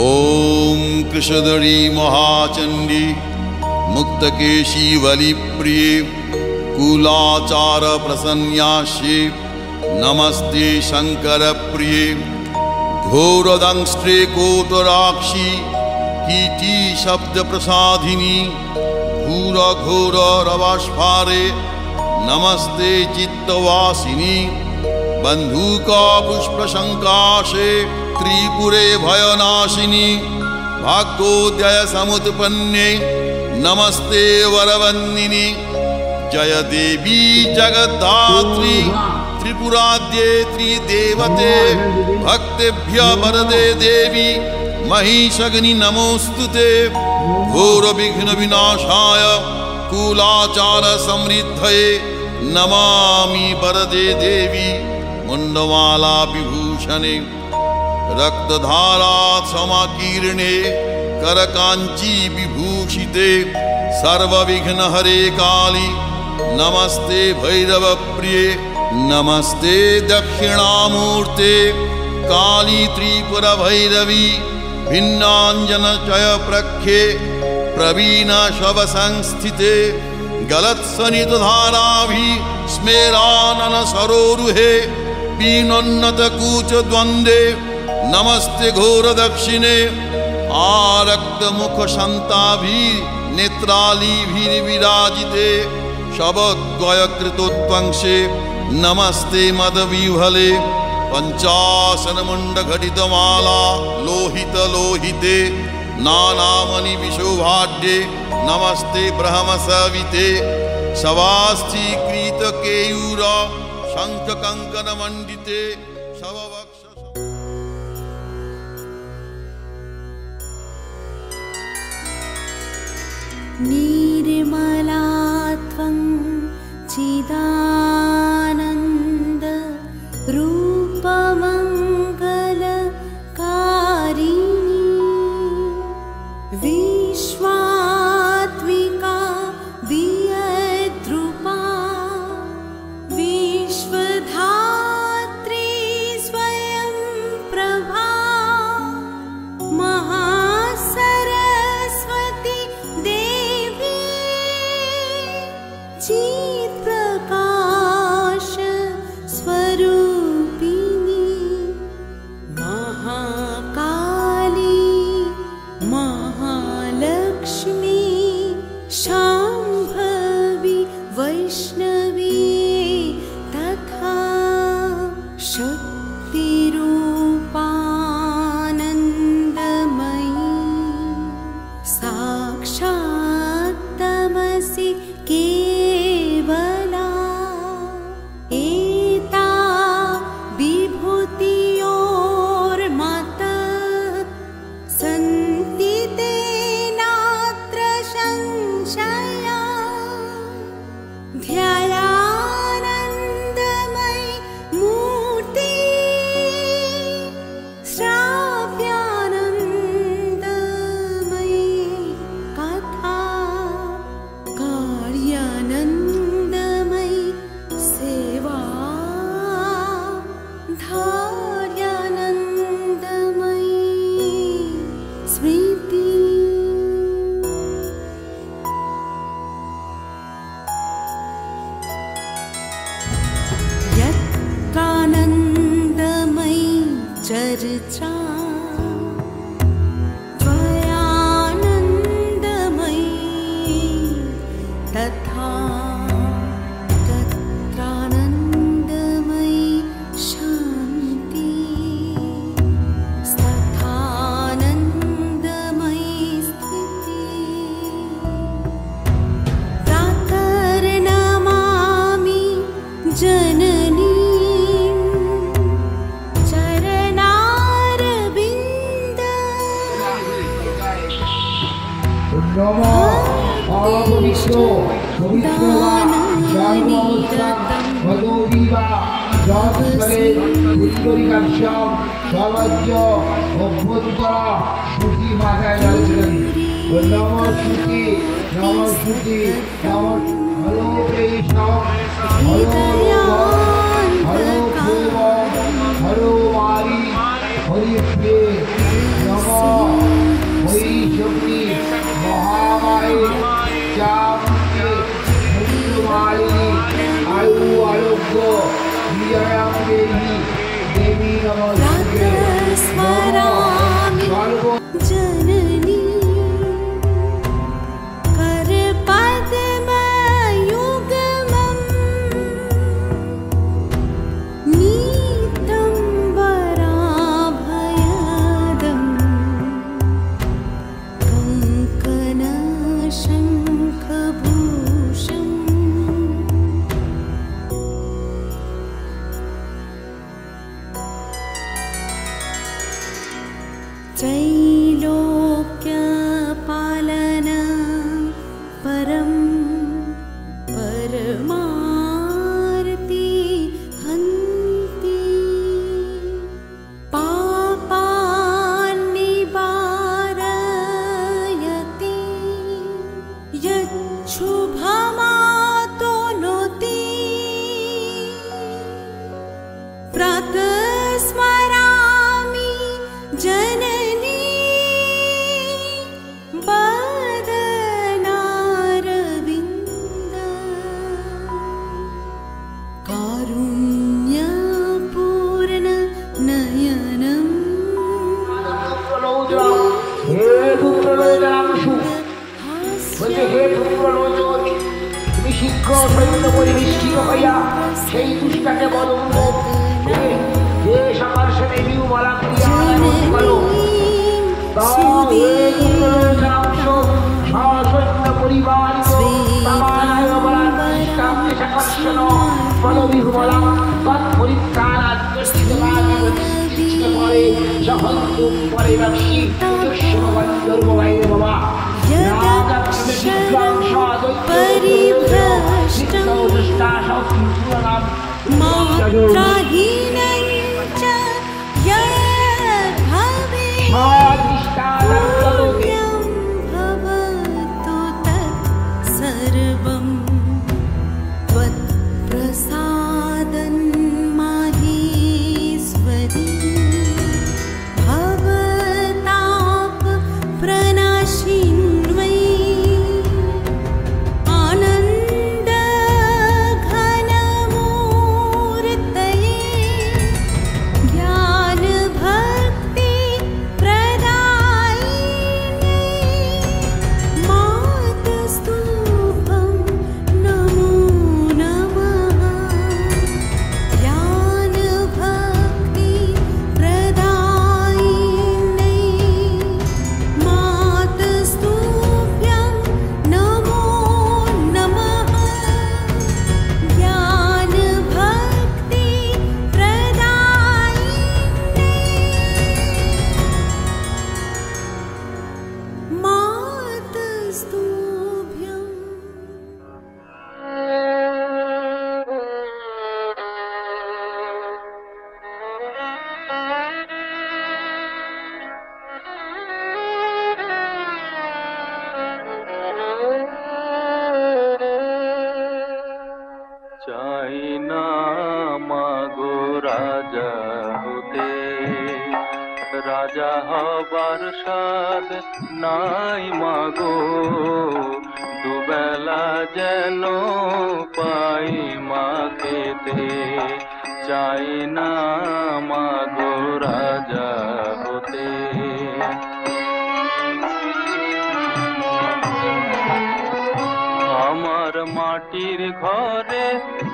ओम कृषधरी महाचंडी मुक्तकेशी वलिप्रिये कुलाचार प्रसन्यास्ये नमस्ते शंकर प्रिये घोरदंष्ट्रे कोटराक्षी कीटी शब्द प्रसादिनी घोर घोर रवास्फारे नमस्ते चित्तवासिनी बंधुका पुष्प शंकाशे त्रिपुरे भयनाशिनी भाग्योदय समुत्पन्ने नमस्ते वरवन्दिनी जय देवी जगद्धात्री त्रिपुराद्ये त्रिदेवते भक्तेभ्य वरदे देवी महिषग्नि नमोस्तुते घोर विघ्न विनाशाय कुलाचार समृद्धये नमामि वरदे देवी मुंडमाला विभूषणे रक्तधारा समाकीर्णे करकांची विभूषिते सर्वविघ्न हरे काली नमस्ते भैरव प्रिये नमस्ते दक्षिणामूर्ते काली त्रिपुर भैरवी भिन्नांजन चय प्रख्ये प्रवीण शव संस्थिते गलत्सनित धाराभि स्मेरानन सरोरुहे पीनोन्नत कूच द्वंद्वे नमस्ते घोर दक्षिणे आरक्त मुख शंताभि नेत्रालीभिर्विराजिते शवद्वय कृतोत्वंशे नमस्ते मदविह्वले पंचासन मुंड घटित माला लोहित लोहिते नानामणि विशोभाढ्ये नमस्ते ब्रह्म सविते शवास्थीकृत केयूर शंख कंकन मंडिते शववक्ष निर्मलात्वं चिदानन्द रूपमङ्गलकारिणी विश्वात्मिका वियद्रूपा विश्वधात्री स्वयं प्रभा महासरस्वती देवी चित्प्रकाश स्वरूपिणी महाकाली महालक्ष्मी शाम्भवी वैष्णवी तथा शक्तिरूपानन्दमयी साक्षात् तमसि केवला एता विभूतियोर्मतः सन्ति ते नात्र संशया ध्यायानन्दमयी मूर्ति श्राव्यानन्दमयी कथा कार्यानन्दमयी सेवा धार्यानन्दमयी स्मृति यत्कानन्दमयी चर्चा त्वयानन्दमयी तथा तत्रानन्दमयी शान्ति तथानन्दमयी स्थिति प्रातर्नमामि जननी चरणारविन्द नमो पवित्र पवित्रवान जन्मोत्सव भगवतीवा जगत्परे उत्तरिकांशम सर्वज्ञ अभ्युत्तर श्रुति माताয় রয়েছেন नमो श्रुति नमो श्रुति नमो हलो कृष्ण हलो हलो हरो वारी हरि प्रिय नमो त्रैलोक्यपालन परं परमार्ति हन्ति पापान्निवारयति यच्छुभमातनोति प्रातस्मरामि जननी वदनारविन्द कारुण्यपूर्ण नयनम् হে পুত্রলোচনাংশু বলছে, হে পুত্রলোচন, তুমি শীঘ্র সৈন্য পরিবেষ্টিত হইয়া সেই দুষ্টাকে বদমূলক করে যে সংঘর্ষে দেবী বলা ক্রিয়া করো। হে পুত্রলোচনাংশ, সসৈন্য পরিবারিত তামানায় বলা দৃষ্টান্তে সংঘর্ষণ বলবিহু বলা তৎপরিত্রাণাৎ প্রস্থিতবাদী প্রতিষ্ঠিত করে সকল দুঃখ পরে ব্যবসী দুর্গবাইরে বাবা मात्राहीनं च यद्भवेत् भवतु तत् सर्वं त्वत्प्रसादन्माहेश्वरी भवताप प्रणाशिन्वै आनन्दघनमूर्तये ज्ञानभक्ति प्रदायिने मातस्तुभं नमो नमः ज्ञानभक्ति प्रदायिने मातस्तुभ्यं नमो नमः ज्ञानभक्ति प्रदायिने मातस्तुभ्यं চাই না মাগো রাজা হতে, রাজা হবার স্বাদ নাই মাগো, দুবেলা যেন পাই মা খেতে। চাই না মাগো রাজা হতে। আমার মাটির ঘরে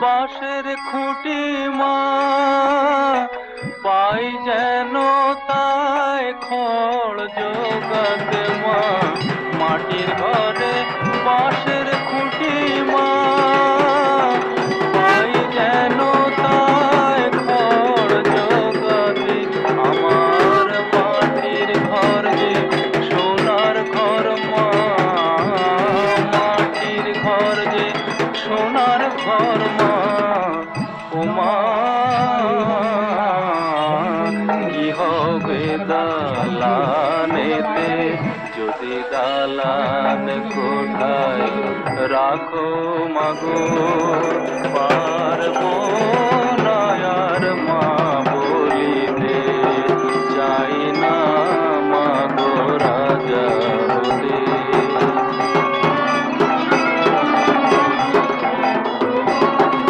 বাঁশের খুঁটি মা, পাই যেন তাই খড় জোগাতে মা। মাটির ঘরে বাঁশের খুঁটি মা, পাই যেন তাই খড় জোগাতে। আমার মাটির ঘর যে সোনার ঘর মা, মাটির ঘর যে সোনার ঘর মা। ও মা, কি হবে দালানেতে যদি দালান কোঠায় রাখো মাগো, পারবো না আর মা বলিতে। চাই না মাগো রাজা হতে।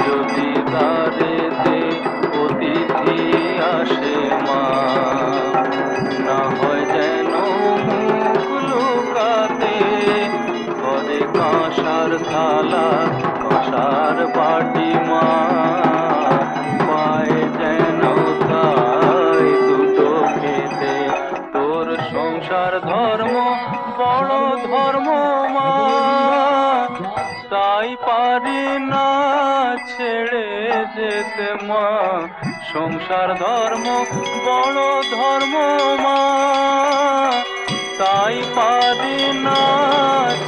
যদি দ্বারেতে অতিথি আসে মা, না হয় যেন মুখ লুকাতে। ঘরে কাঁসার থালা কাঁসার বাটি মা, পায় যেন তাই দুটো খেতে। তোর সংসার ধর্ম বড় ধর্ম মা, তাই পারি না ছেড়ে যেতে মা। সংসার ধর্ম বড় ধর্ম মা, তাই পারি না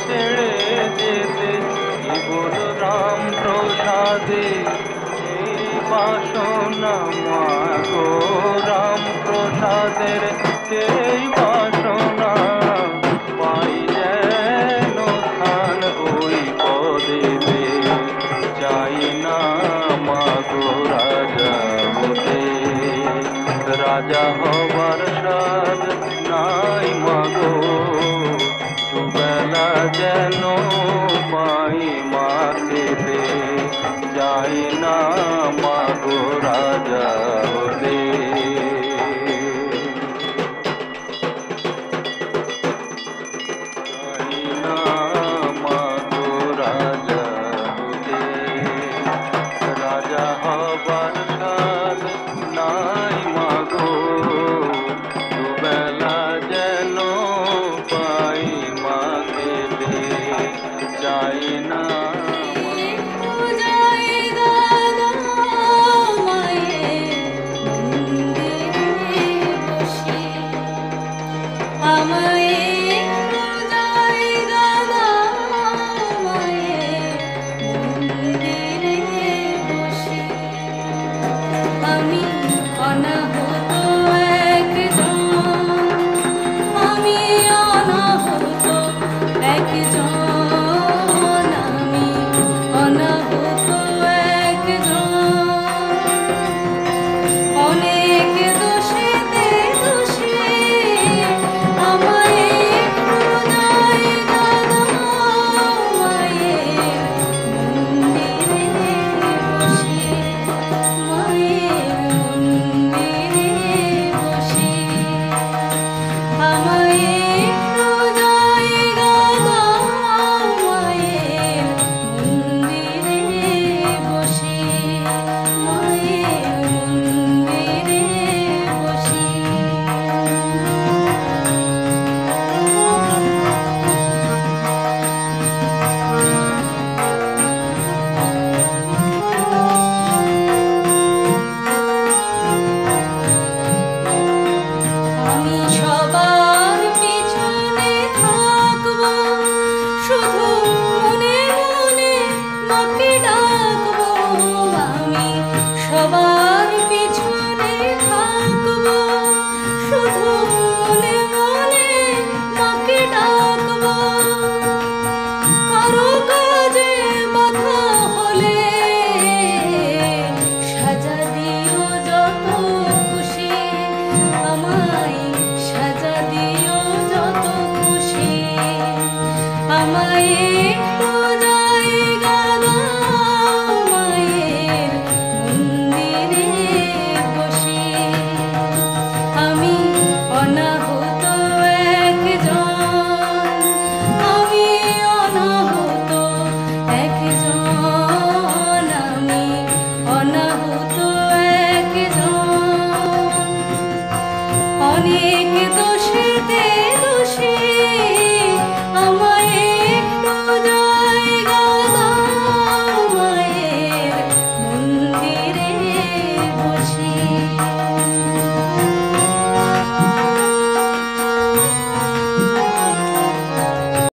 ছেড়ে যেতে কেবল রাম প্রসাদে এই বাসনা মাগো রাম প্রসাদের এই বাসনা পাই যেন স্থান ওই পদেতে চাই না মাগো রাজা হতে রাজা হবার সাধ নাই মাগো দুবেলা যেন পাই মা খেতে যাই না মাগো রাজা হতে যাই না মাগো রাজা হতে রাজা হবার সাধ নাই মাগো দুবেলা যেন পাই মা খেতে যাই না আমায়